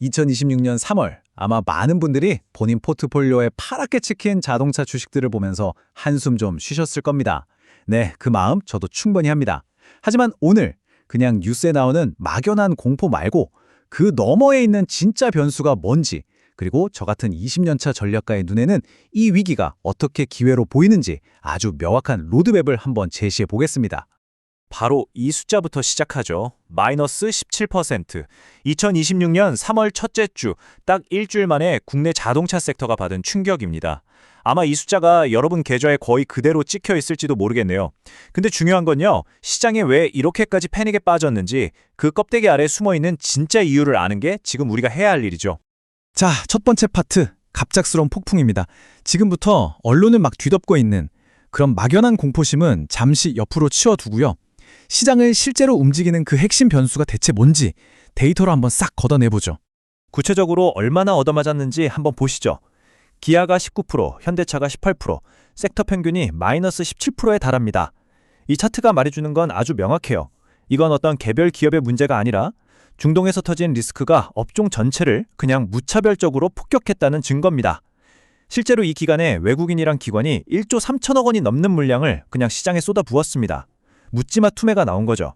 2026년 3월 아마 많은 분들이 본인 포트폴리오에 파랗게 찍힌 자동차 주식들을 보면서 한숨 좀 쉬셨을 겁니다. 네, 그 마음 저도 충분히 합니다. 하지만 오늘 그냥 뉴스에 나오는 막연한 공포 말고 그 너머에 있는 진짜 변수가 뭔지, 그리고 저 같은 20년차 전략가의 눈에는 이 위기가 어떻게 기회로 보이는지 아주 명확한 로드맵을 한번 제시해 보겠습니다. 바로 이 숫자부터 시작하죠. 마이너스 17%. 2026년 3월 첫째 주, 딱 일주일 만에 국내 자동차 섹터가 받은 충격입니다. 아마 이 숫자가 여러분 계좌에 거의 그대로 찍혀 있을지도 모르겠네요. 근데 중요한 건요, 시장에 왜 이렇게까지 패닉에 빠졌는지 그 껍데기 아래 숨어있는 진짜 이유를 아는 게 지금 우리가 해야 할 일이죠. 자, 첫 번째 파트, 갑작스러운 폭풍입니다. 지금부터 언론을 막 뒤덮고 있는 그런 막연한 공포심은 잠시 옆으로 치워두고요. 시장을 실제로 움직이는 그 핵심 변수가 대체 뭔지 데이터로 한번 싹 걷어내보죠. 구체적으로 얼마나 얻어맞았는지 한번 보시죠. 기아가 19%, 현대차가 18%, 섹터 평균이 마이너스 17%에 달합니다. 이 차트가 말해주는 건 아주 명확해요. 이건 어떤 개별 기업의 문제가 아니라 중동에서 터진 리스크가 업종 전체를 그냥 무차별적으로 폭격했다는 증거입니다. 실제로 이 기간에 외국인이란 기관이 1조 3천억 원이 넘는 물량을 그냥 시장에 쏟아부었습니다. 묻지마 투매가 나온 거죠.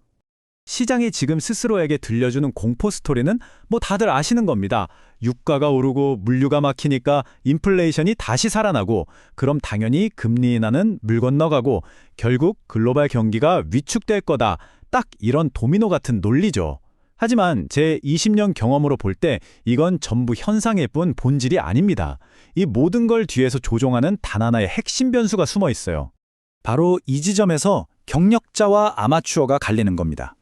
시장이 지금 스스로에게 들려주는 공포 스토리는 뭐 다들 아시는 겁니다. 유가가 오르고 물류가 막히니까 인플레이션이 다시 살아나고, 그럼 당연히 금리 인하는 물 건너가고 결국 글로벌 경기가 위축될 거다. 딱 이런 도미노 같은 논리죠. 하지만 제 20년 경험으로 볼 때 이건 전부 현상일 뿐 본질이 아닙니다. 이 모든 걸 뒤에서 조종하는 단 하나의 핵심 변수가 숨어 있어요. 바로 이 지점에서 경력자와 아마추어가 갈리는 겁니다.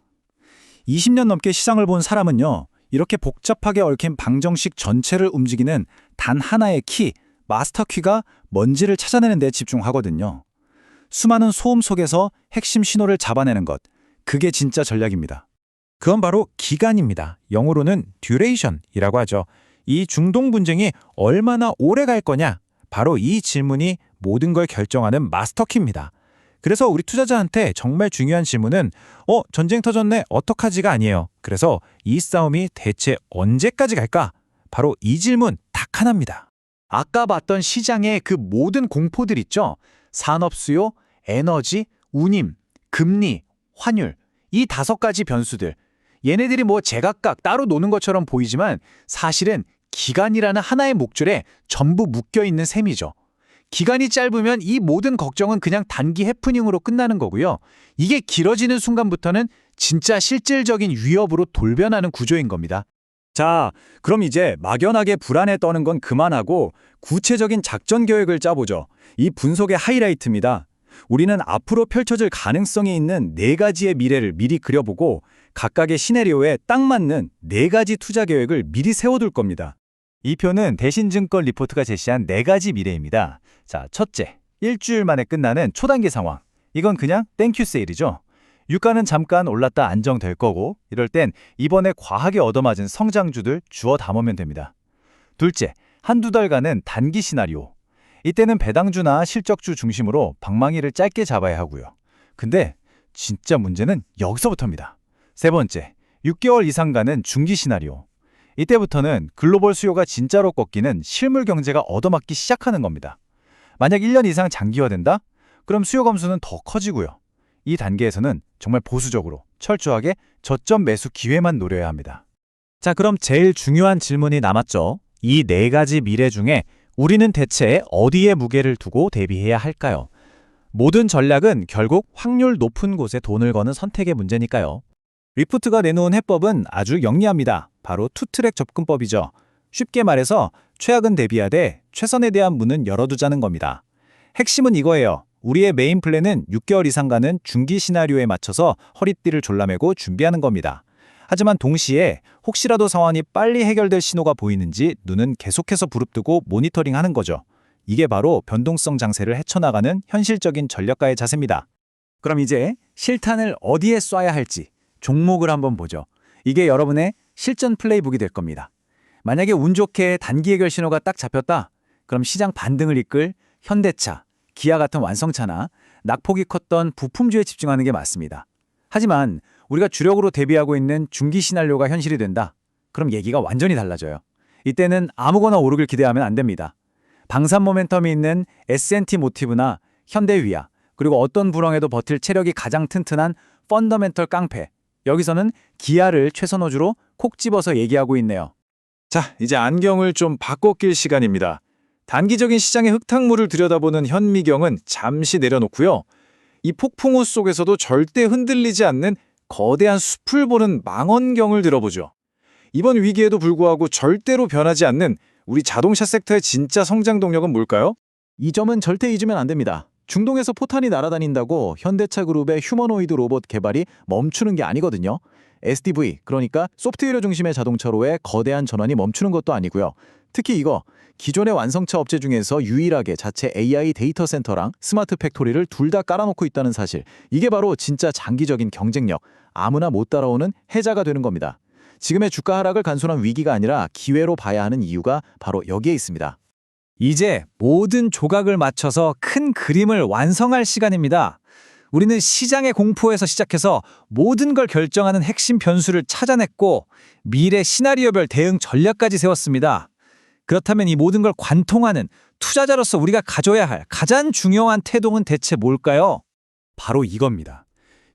20년 넘게 시장을 본 사람은요, 이렇게 복잡하게 얽힌 방정식 전체를 움직이는 단 하나의 키, 마스터 키가 뭔지를 찾아내는 데 집중하거든요. 수많은 소음 속에서 핵심 신호를 잡아내는 것, 그게 진짜 전략입니다. 그건 바로 기간입니다. 영어로는 듀레이션이라고 하죠. 이 중동 분쟁이 얼마나 오래 갈 거냐? 바로 이 질문이 모든 걸 결정하는 마스터키입니다. 그래서 우리 투자자한테 정말 중요한 질문은 전쟁 터졌네, 어떡하지가 아니에요. 그래서 이 싸움이 대체 언제까지 갈까? 바로 이 질문 딱 하나입니다. 아까 봤던 시장의 그 모든 공포들 있죠? 산업 수요, 에너지, 운임, 금리, 환율, 이 5가지 변수들. 얘네들이 뭐 제각각 따로 노는 것처럼 보이지만 사실은 기간이라는 하나의 목줄에 전부 묶여있는 셈이죠. 기간이 짧으면 이 모든 걱정은 그냥 단기 해프닝으로 끝나는 거고요. 이게 길어지는 순간부터는 진짜 실질적인 위협으로 돌변하는 구조인 겁니다. 자, 그럼 이제 막연하게 불안에 떠는 건 그만하고 구체적인 작전 계획을 짜보죠. 이 분석의 하이라이트입니다. 우리는 앞으로 펼쳐질 가능성이 있는 4가지의 미래를 미리 그려보고 각각의 시나리오에 딱 맞는 4가지 투자 계획을 미리 세워둘 겁니다. 이 표는 대신증권 리포트가 제시한 4가지 미래입니다. 자, 첫째, 일주일 만에 끝나는 초단기 상황. 이건 그냥 땡큐 세일이죠. 유가는 잠깐 올랐다 안정될 거고, 이럴 땐 이번에 과하게 얻어맞은 성장주들 주워 담으면 됩니다. 둘째, 한두 달간은 단기 시나리오. 이때는 배당주나 실적주 중심으로 방망이를 짧게 잡아야 하고요. 근데 진짜 문제는 여기서부터입니다. 세 번째, 6개월 이상 가는 중기 시나리오. 이때부터는 글로벌 수요가 진짜로 꺾이는 실물 경제가 얻어맞기 시작하는 겁니다. 만약 1년 이상 장기화된다? 그럼 수요 감소는 더 커지고요. 이 단계에서는 정말 보수적으로, 철저하게 저점 매수 기회만 노려야 합니다. 자, 그럼 제일 중요한 질문이 남았죠. 이 4가지 미래 중에 우리는 대체 어디에 무게를 두고 대비해야 할까요? 모든 전략은 결국 확률 높은 곳에 돈을 거는 선택의 문제니까요. 리포트가 내놓은 해법은 아주 영리합니다. 바로 투트랙 접근법이죠. 쉽게 말해서 최악은 대비하되 최선에 대한 문은 열어두자는 겁니다. 핵심은 이거예요. 우리의 메인 플랜은 6개월 이상 가는 중기 시나리오에 맞춰서 허리띠를 졸라매고 준비하는 겁니다. 하지만 동시에 혹시라도 상황이 빨리 해결될 신호가 보이는지 눈은 계속해서 부릅뜨고 모니터링하는 거죠. 이게 바로 변동성 장세를 헤쳐나가는 현실적인 전략가의 자세입니다. 그럼 이제 실탄을 어디에 쏴야 할지 종목을 한번 보죠. 이게 여러분의 실전 플레이북이 될 겁니다. 만약에 운 좋게 단기 해결 신호가 딱 잡혔다? 그럼 시장 반등을 이끌 현대차, 기아 같은 완성차나 낙폭이 컸던 부품주에 집중하는 게 맞습니다. 하지만 우리가 주력으로 대비하고 있는 중기 시나리오가 현실이 된다. 그럼 얘기가 완전히 달라져요. 이때는 아무거나 오르길 기대하면 안 됩니다. 방산 모멘텀이 있는 S&T 모티브나 현대위아, 그리고 어떤 불황에도 버틸 체력이 가장 튼튼한 펀더멘털 깡패. 여기서는 기아를 최선호주로 콕 집어서 얘기하고 있네요. 자, 이제 안경을 좀 바꿔 낄 시간입니다. 단기적인 시장의 흙탕물을 들여다보는 현미경은 잠시 내려놓고요. 이 폭풍우 속에서도 절대 흔들리지 않는 거대한 숲을 보는 망원경을 들어보죠. 이번 위기에도 불구하고 절대로 변하지 않는 우리 자동차 섹터의 진짜 성장 동력은 뭘까요? 이 점은 절대 잊으면 안 됩니다. 중동에서 포탄이 날아다닌다고 현대차 그룹의 휴머노이드 로봇 개발이 멈추는 게 아니거든요. SDV, 그러니까 소프트웨어 중심의 자동차로의 거대한 전환이 멈추는 것도 아니고요. 특히 이거, 기존의 완성차 업체 중에서 유일하게 자체 AI 데이터 센터랑 스마트 팩토리를 둘 다 깔아놓고 있다는 사실. 이게 바로 진짜 장기적인 경쟁력, 아무나 못 따라오는 해자가 되는 겁니다. 지금의 주가 하락을 간순한 위기가 아니라 기회로 봐야 하는 이유가 바로 여기에 있습니다. 이제 모든 조각을 맞춰서 큰 그림을 완성할 시간입니다. 우리는 시장의 공포에서 시작해서 모든 걸 결정하는 핵심 변수를 찾아냈고 미래 시나리오별 대응 전략까지 세웠습니다. 그렇다면 이 모든 걸 관통하는 투자자로서 우리가 가져야 할 가장 중요한 태도는 대체 뭘까요? 바로 이겁니다.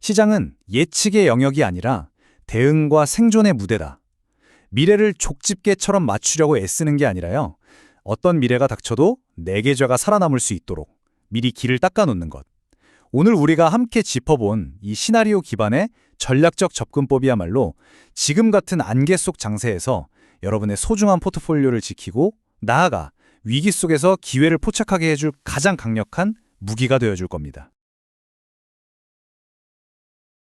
시장은 예측의 영역이 아니라 대응과 생존의 무대다. 미래를 족집게처럼 맞추려고 애쓰는 게 아니라요. 어떤 미래가 닥쳐도 내 계좌가 살아남을 수 있도록 미리 길을 닦아놓는 것. 오늘 우리가 함께 짚어본 이 시나리오 기반의 전략적 접근법이야말로 지금 같은 안개 속 장세에서 여러분의 소중한 포트폴리오를 지키고 나아가 위기 속에서 기회를 포착하게 해줄 가장 강력한 무기가 되어줄 겁니다.